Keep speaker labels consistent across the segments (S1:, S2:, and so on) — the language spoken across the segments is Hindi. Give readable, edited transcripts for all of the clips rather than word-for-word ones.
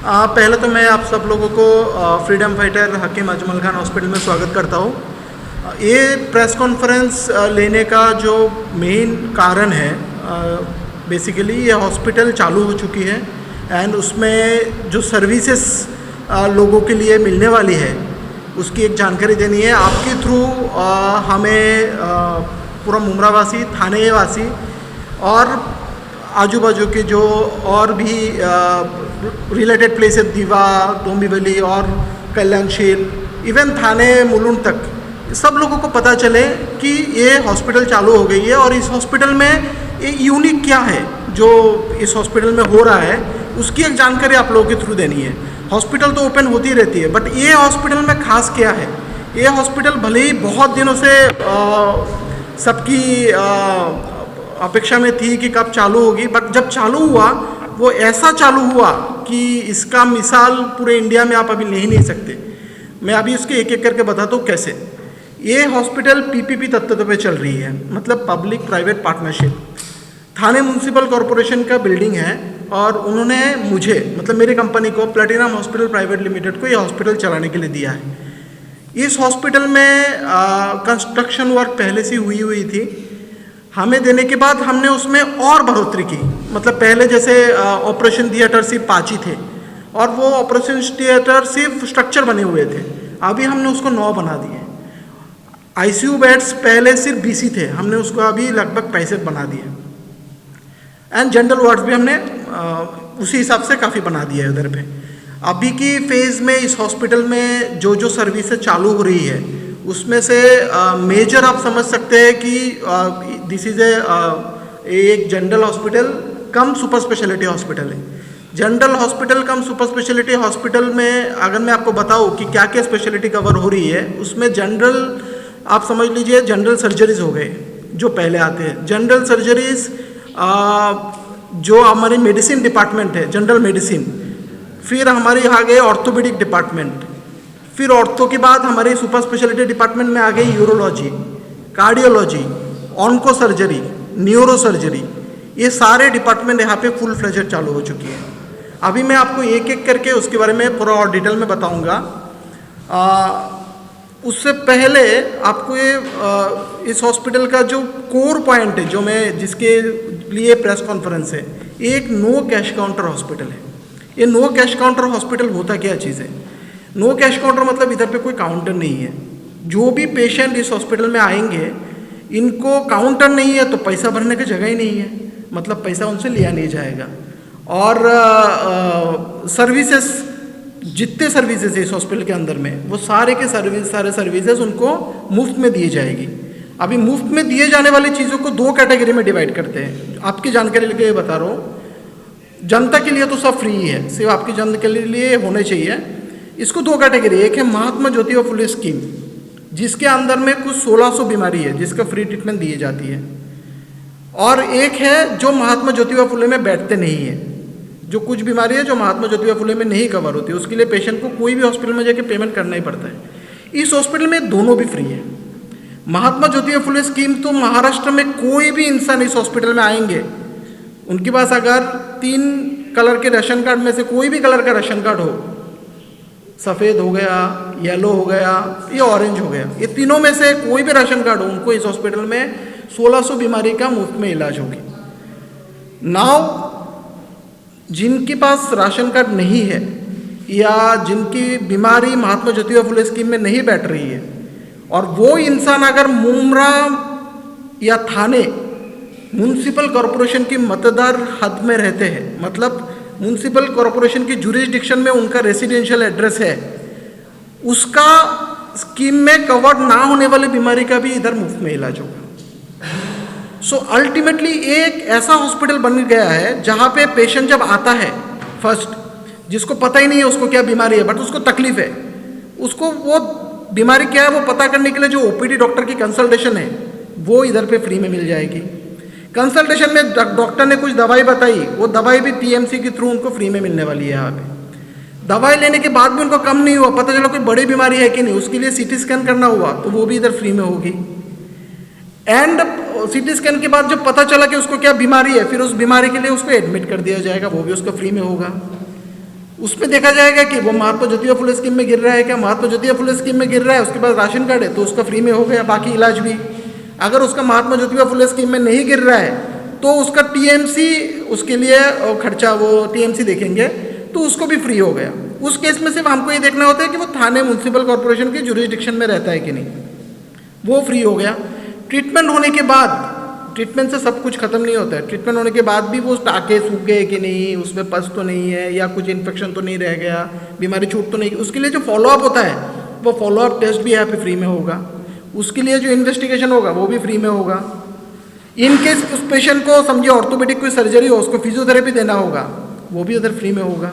S1: पहले तो मैं आप सब लोगों को freedom fighter Hakim Ajmal Khan hospital में स्वागत करता हूँ। ये प्रेस कॉन्फ्रेंस लेने का जो मेन कारण है, बेसिकली ये हॉस्पिटल चालू हो चुकी है एंड उसमें जो सर्विसेज लोगों के लिए मिलने वाली है उसकी एक जानकारी देनी है। आपके थ्रू हमें पूरा मुमरावासी, थाने वासी और आजू बाजू के जो और भी रिलेटेड प्लेसेस दीवा, डोंबिवली और कल्याणशील, इवन थाने मुलुंड तक सब लोगों को पता चले कि ये हॉस्पिटल चालू हो गई है और इस हॉस्पिटल में ये यूनिक क्या है जो इस हॉस्पिटल में हो रहा है उसकी एक जानकारी आप लोगों के थ्रू देनी है। हॉस्पिटल तो ओपन होती रहती है, बट ये हॉस्पिटल में खास क्या है। ये हॉस्पिटल भले ही बहुत दिनों से सबकी अपेक्षा में थी कि कब चालू होगी, बट जब चालू हुआ वो ऐसा चालू हुआ कि इसका मिसाल पूरे इंडिया में आप अभी ले ही नहीं सकते। मैं अभी उसके एक एक करके बताता हूँ कैसे। ये हॉस्पिटल पीपीपी तत्व पे चल रही है, मतलब पब्लिक प्राइवेट पार्टनरशिप। थाने म्यूनसिपल कॉरपोरेशन का बिल्डिंग है और उन्होंने मुझे, मतलब मेरी कंपनी को, प्लेटिनम हॉस्पिटल प्राइवेट लिमिटेड को ये हॉस्पिटल चलाने के लिए दिया है। इस हॉस्पिटल में कंस्ट्रक्शन वर्क पहले से हुई थी। हमें देने के बाद हमने उसमें और बढ़ोतरी की, मतलब पहले जैसे ऑपरेशन थिएटर सिर्फ 5 ही थे और वो ऑपरेशन थिएटर सिर्फ स्ट्रक्चर बने हुए थे, अभी हमने उसको 9 बना दिए। आईसीयू बेड्स पहले सिर्फ 20 ही थे, हमने उसको अभी लगभग 65 बना दिए एंड जनरल वार्ड्स भी हमने उसी हिसाब से काफ़ी बना दिया है उधर पे। अभी की फेज़ में इस हॉस्पिटल में जो जो सर्विसेज चालू हो रही है उसमें से मेजर आप समझ सकते हैं कि दिस इज़ एक जनरल हॉस्पिटल कम सुपर स्पेशलिटी हॉस्पिटल है। जनरल हॉस्पिटल कम सुपर स्पेशलिटी हॉस्पिटल में अगर मैं आपको बताऊं कि क्या क्या स्पेशलिटी कवर हो रही है, उसमें जनरल आप समझ लीजिए जनरल सर्जरीज हो गए जो पहले आते हैं। जनरल सर्जरीज जो हमारी मेडिसिन डिपार्टमेंट है, जनरल मेडिसिन, फिर हमारी आ गए ऑर्थोपेडिक डिपार्टमेंट, फिर ऑर्थो के बाद हमारे सुपर स्पेशलिटी डिपार्टमेंट में आ गई urology, cardiology, onco surgery, neuro surgery. ये सारे डिपार्टमेंट यहाँ पे फुल फ्लेजेड चालू हो चुकी है। अभी मैं आपको एक एक करके उसके बारे में पूरा और डिटेल में बताऊँगा। उससे पहले आपको ये इस हॉस्पिटल का जो कोर पॉइंट है, जो मैं जिसके लिए प्रेस कॉन्फ्रेंस है, एक नो कैश काउंटर हॉस्पिटल है। ये नो कैश काउंटर हॉस्पिटल होता क्या चीज़ है? नो कैश काउंटर मतलब इधर पे कोई काउंटर नहीं है। जो भी पेशेंट इस हॉस्पिटल में आएंगे, इनको काउंटर नहीं है तो पैसा भरने की जगह ही नहीं है, मतलब पैसा उनसे लिया नहीं जाएगा। और सर्विसेज, जितने सर्विसेज है इस हॉस्पिटल के अंदर में, वो सारे सर्विसेज उनको मुफ्त में दी जाएगी। अभी मुफ्त में दिए जाने वाली चीज़ों को 2 कैटेगरी में डिवाइड करते हैं। आपकी जानकारी के लिए बता रहा हूँ, जनता के लिए तो सब फ्री है, सिर्फ आपकी जनता के लिए होने चाहिए। इसको 2 कैटेगरी, एक है महात्मा ज्योतिबा फुले स्कीम, जिसके अंदर में कुछ 1600 बीमारी है जिसका फ्री ट्रीटमेंट दी जाती है, और एक है जो महात्मा ज्योतिबा फुले में बैठते नहीं है, जो कुछ बीमारी है जो महात्मा ज्योतिबा फुले में नहीं कवर होती, उसके लिए पेशेंट को कोई भी हॉस्पिटल में जाके पेमेंट करना ही पड़ता है। इस हॉस्पिटल में दोनों भी फ्री है। महात्मा ज्योतिबा फुले स्कीम तो महाराष्ट्र में कोई भी इंसान इस हॉस्पिटल में आएंगे, उनके पास अगर 3 कलर के राशन कार्ड में से कोई भी कलर का राशन कार्ड हो, सफ़ेद हो गया, येलो हो गया या ऑरेंज हो गया, ये तीनों में से कोई भी राशन कार्ड हो, उनको इस हॉस्पिटल में 1600 बीमारी का मुफ्त में इलाज होगी। नाउ जिनके पास राशन कार्ड नहीं है या जिनकी बीमारी महात्मा ज्योतिबा फुले स्कीम में नहीं बैठ रही है, और वो इंसान अगर मुमरा या थाने म्यूनसिपल कॉरपोरेशन की मतदार हद में रहते हैं, मतलब म्यूनसिपल कॉरपोरेशन की जुरिस्डिक्शन में उनका रेसिडेंशियल एड्रेस है, उसका स्कीम में कवर्ड ना होने वाली बीमारी का भी इधर मुफ्त में इलाज होगा। सो अल्टीमेटली एक ऐसा हॉस्पिटल बन गया है जहाँ पे पेशेंट जब आता है फर्स्ट, जिसको पता ही नहीं है उसको क्या बीमारी है, बट उसको तकलीफ है, उसको वो बीमारी क्या है वो पता करने के लिए जो ओपीडी डॉक्टर की कंसल्टेशन है वो इधर पे फ्री में मिल जाएगी। कंसल्टेशन में डॉक्टर ने कुछ दवाई बताई, वो दवाई भी पीएमसी के थ्रू उनको फ्री में मिलने वाली है। यहाँ पे दवाई लेने के बाद भी उनको कम नहीं हुआ, पता चला कोई बड़ी बीमारी है कि नहीं, उसके लिए सीटी स्कैन करना हुआ तो वो भी इधर फ्री में होगी। एंड सीटी स्कैन के बाद जब पता चला कि उसको क्या बीमारी है, फिर उस बीमारी के लिए उसको एडमिट कर दिया जाएगा, वो भी उसका फ्री में होगा। उसमें देखा जाएगा कि वो महात्मा ज्योतिबा फुले स्कीम में गिर रहा है क्या। महात्मा ज्योतिबा फुले स्कीम में गिर रहा है, उसके पास राशन कार्ड है तो उसका फ्री में हो गया बाकी इलाज भी। अगर उसका महात्मा ज्योतिबा फुले स्कीम में नहीं गिर रहा है तो उसका टीएमसी, उसके लिए खर्चा वो टीएमसी देखेंगे तो उसको भी फ्री हो गया। उस केस में सिर्फ हमको ये देखना होता है कि वो थाने म्यूनसिपल कॉर्पोरेशन के जुरिस्डिक्शन में रहता है कि नहीं, वो फ्री हो गया। ट्रीटमेंट होने के बाद, ट्रीटमेंट से सब कुछ खत्म नहीं होता है, ट्रीटमेंट होने के बाद भी वो टाँके सूख गए कि नहीं, उसमें पस तो नहीं है या कुछ इन्फेक्शन तो नहीं रह गया, बीमारी छूट तो नहीं, उसके लिए जो फॉलोअप होता है वो फॉलोअप टेस्ट भी यहाँ पे फ्री में होगा। उसके लिए जो इन्वेस्टिगेशन होगा वो भी फ्री में होगा। इन केस उस पेशेंट को समझिए ऑर्थोपेडिक कोई सर्जरी हो, उसको फिजियोथेरेपी देना होगा, वो भी उधर फ्री में होगा।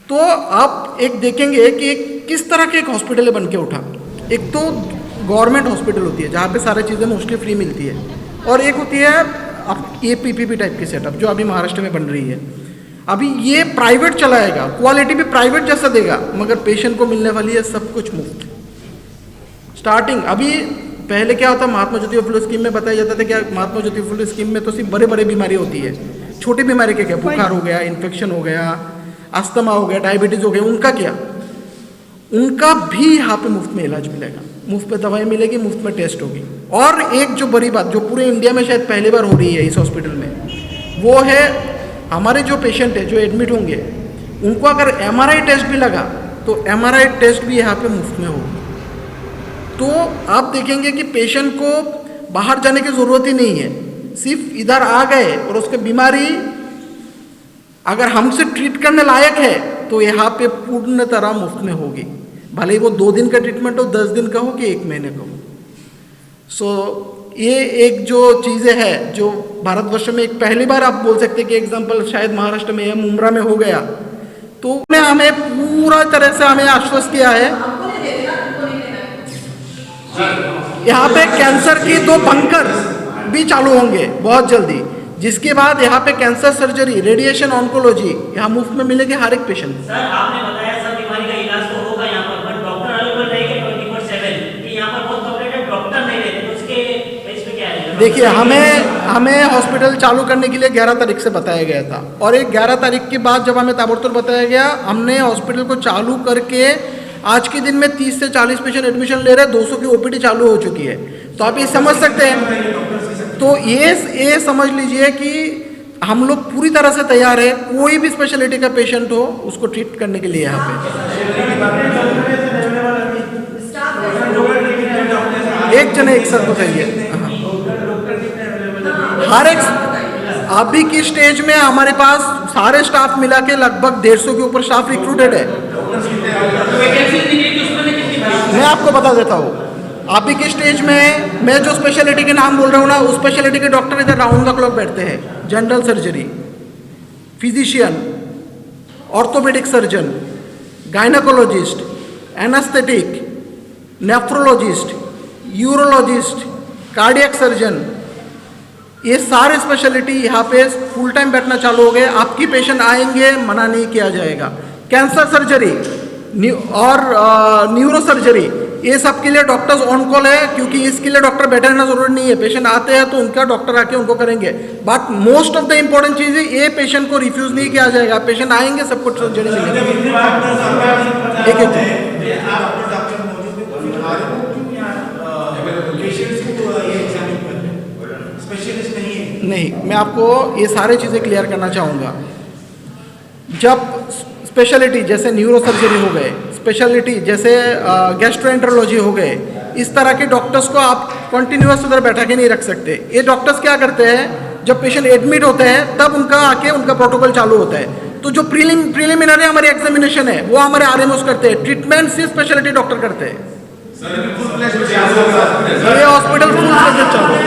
S1: तो आप एक देखेंगे कि किस तरह के एक हॉस्पिटल बन के उठा। एक तो गवर्नमेंट हॉस्पिटल होती है जहाँ पे सारी चीज़ें मोस्टली फ्री मिलती है, और एक होती है अब ये पीपीपी टाइप की सेटअप जो अभी महाराष्ट्र में बन रही है। अभी ये प्राइवेट चलाएगा, क्वालिटी भी प्राइवेट जैसा देगा, मगर पेशेंट को मिलने वाली है सब कुछ मुफ्त। स्टार्टिंग अभी पहले क्या होता, महात्मा ज्योतिबा फुले स्कीम में बताया जाता था क्या, महात्मा ज्योतिबा फुले स्कीम में तो सिर्फ बड़े बड़े बीमारी होती है, छोटी बीमारी के क्या, बुखार हो गया, इन्फेक्शन हो गया, अस्थमा हो गया, डायबिटीज हो गया, उनका क्या, उनका भी यहाँ पे मुफ्त में इलाज मिलेगा, मुफ्त में दवाई मिलेगी, मुफ्त में टेस्ट होगी। और एक जो बड़ी बात जो पूरे इंडिया में शायद पहली बार हो रही है इस हॉस्पिटल में, वो है हमारे जो पेशेंट है जो एडमिट होंगे उनको अगर एमआरआई टेस्ट भी लगा तो एमआरआई टेस्ट भी यहाँ पे मुफ्त में होगी। तो आप देखेंगे कि पेशेंट को बाहर जाने की ज़रूरत ही नहीं है, सिर्फ इधर आ गए और उसकी बीमारी अगर हमसे ट्रीट करने लायक है तो यहाँ पे पूर्ण तरह मुफ्त में होगी, भले ही वो 2 दिन का ट्रीटमेंट हो, 10 दिन का हो कि 1 महीने का हो। सो ये एक जो चीज़ें हैं जो भारतवर्ष में एक पहली बार आप बोल सकते हैं कि एग्जाम्पल शायद महाराष्ट्र में या मुंब्रा में हो गया, तो उन्हें हमें पूरा तरह से हमें आश्वस्त किया है। यहाँ पे कैंसर की 2 बंकर भी चालू होंगे बहुत जल्दी, जिसके बाद यहाँ पे कैंसर सर्जरी, रेडिएशन, ऑन्कोलॉजी यहाँ मुफ्त में मिलेगी हर एक पेशेंट।
S2: सर आपने बताया सब बीमारी का इलाज तो होगा यहाँ पर डॉक्टर अवेलेबल रहेंगे 24/7 कि यहाँ पर बहुत कॉम्प्लिकेटेड डॉक्टर नहीं रहते, तो उसके इस पे क्या है?
S1: देखिए हमें हॉस्पिटल चालू करने के लिए 11 तारीख से बताया गया था, और एक 11 तारीख के बाद जब हमें ताबड़तोड़ बताया गया, हमने हॉस्पिटल को चालू करके आज के दिन में 30 से 40 पेशेंट एडमिशन ले रहे हैं, 200 की ओपीडी चालू हो चुकी है। तो आप ये समझ सकते हैं, तो ये समझ लीजिए कि हम लोग पूरी तरह से तैयार है, कोई भी स्पेशलिटी का पेशेंट हो उसको ट्रीट करने के लिए यहाँ पे। एक जने एक साथ बताइए। हर एक अभी की स्टेज में हमारे पास सारे स्टाफ मिला के लगभग 150 के ऊपर स्टाफ रिक्रूटेड है। मैं आपको बता देता हूँ, अभी के स्टेज में मैं जो स्पेशलिटी के नाम बोल रहा हूँ ना, उस स्पेशलिटी के डॉक्टर इधर राउंड द क्लॉक बैठते हैं। General surgery, physician, orthopaedic surgeon, gynaecologist, anaesthetic, nephrologist, urologist, cardiac surgeon, ये सारे स्पेशलिटी यहाँ पे फुल टाइम बैठना चालू हो गए। आपकी पेशेंट आएंगे, मना नहीं किया जाएगा। कैंसर सर्जरी और न्यूरो सर्जरी, ये सब के लिए डॉक्टर्स ऑन कॉल है, क्योंकि इसके लिए डॉक्टर बैठे रहना जरूरी नहीं है। पेशेंट आते हैं तो उनका डॉक्टर आके उनको करेंगे, but most of the important चीज़ है ये पेशेंट को रिफ्यूज नहीं किया जाएगा। पेशेंट आएंगे, सब कुछ सर्जरी मिलेगी। नहीं, मैं आपको ये सारी चीज़ें क्लियर करना चाहूँगा। जब स्पेशलिटी जैसे न्यूरो सर्जरी हो गए, स्पेशलिटी जैसे गैस्ट्रोएंटरोलॉजी हो गए, इस तरह के डॉक्टर्स को आप कंटिन्यूअस उधर बैठा के नहीं रख सकते। ये डॉक्टर्स क्या करते हैं, जब पेशेंट एडमिट होते हैं तब उनका आके उनका प्रोटोकॉल चालू होता है। तो जो प्रीलिमिनरी हमारी एग्जामिनेशन है वो हमारे आरएमओस करते हैं, ट्रीटमेंट सिर्फ स्पेशलिटी डॉक्टर करते हैं। ये हॉस्पिटल फुल फ्लेजेड चालू है।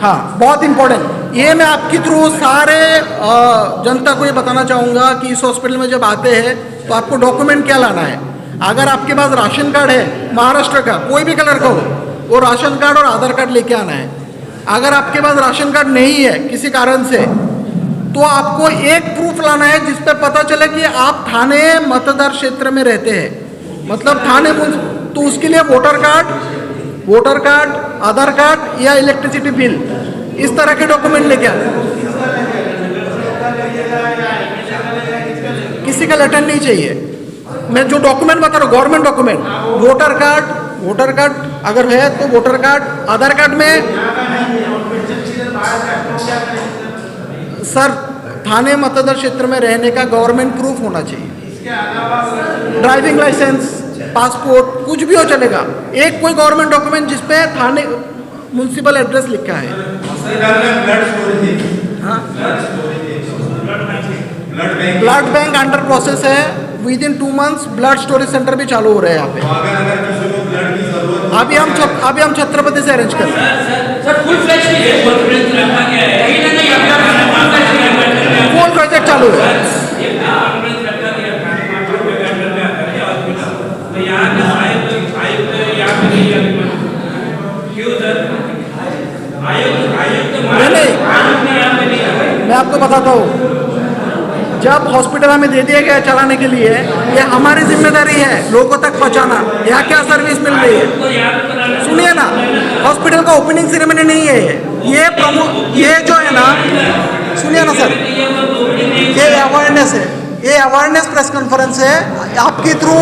S1: हाँ, बहुत इंपॉर्टेंट, ये मैं आपके थ्रू सारे जनता को ये बताना चाहूँगा कि इस हॉस्पिटल में जब आते हैं तो आपको डॉक्यूमेंट क्या लाना है। अगर आपके पास राशन कार्ड है महाराष्ट्र का, कोई भी कलर का हो, वो राशन कार्ड और आधार कार्ड लेके आना है। अगर आपके पास राशन कार्ड नहीं है किसी कारण से, तो आपको एक प्रूफ लाना है जिस पे पता चले कि आप थाने मतदार क्षेत्र में रहते हैं, मतलब थाने। तो उसके लिए वोटर कार्ड, आधार कार्ड या इलेक्ट्रिसिटी बिल, इस तरह के डॉक्यूमेंट लेके आए। मेडिकल अटेंड नहीं चाहिए। मैं जो डॉक्यूमेंट बता रहा हूँ गवर्नमेंट डॉक्यूमेंट, वोटर कार्ड अगर है तो वोटर कार्ड, आधार कार्ड में सर थाने मतदार क्षेत्र में रहने का गवर्नमेंट प्रूफ होना चाहिए, ड्राइविंग लाइसेंस, पासपोर्ट, कुछ भी हो चलेगा, एक कोई गवर्नमेंट डॉक्यूमेंट जिसपे थाने म्युनिसिपल एड्रेस लिखा है। हाँ, ब्लड बैंक अंडर प्रोसेस है, with in 2 months blood storage centre भी चालू हो रहे हैं यहाँ पे। अभी हम छत्रपति से अरेंज कर रहे हैं। फुल प्रोजेक्ट चालू है। नहीं, मैं आपको बताता हूँ, जब हॉस्पिटल हमें दे दिया गया चलाने के लिए, ये हमारी जिम्मेदारी है लोगों तक पहुंचाना। यहाँ क्या सर्विस मिल रही है सुनिए ना, हॉस्पिटल का ओपनिंग सेरेमनी नहीं है ये जो है ना, सुनिए ना सर, ये अवेयरनेस है, ये अवेयरनेस प्रेस कॉन्फ्रेंस है आपके थ्रू।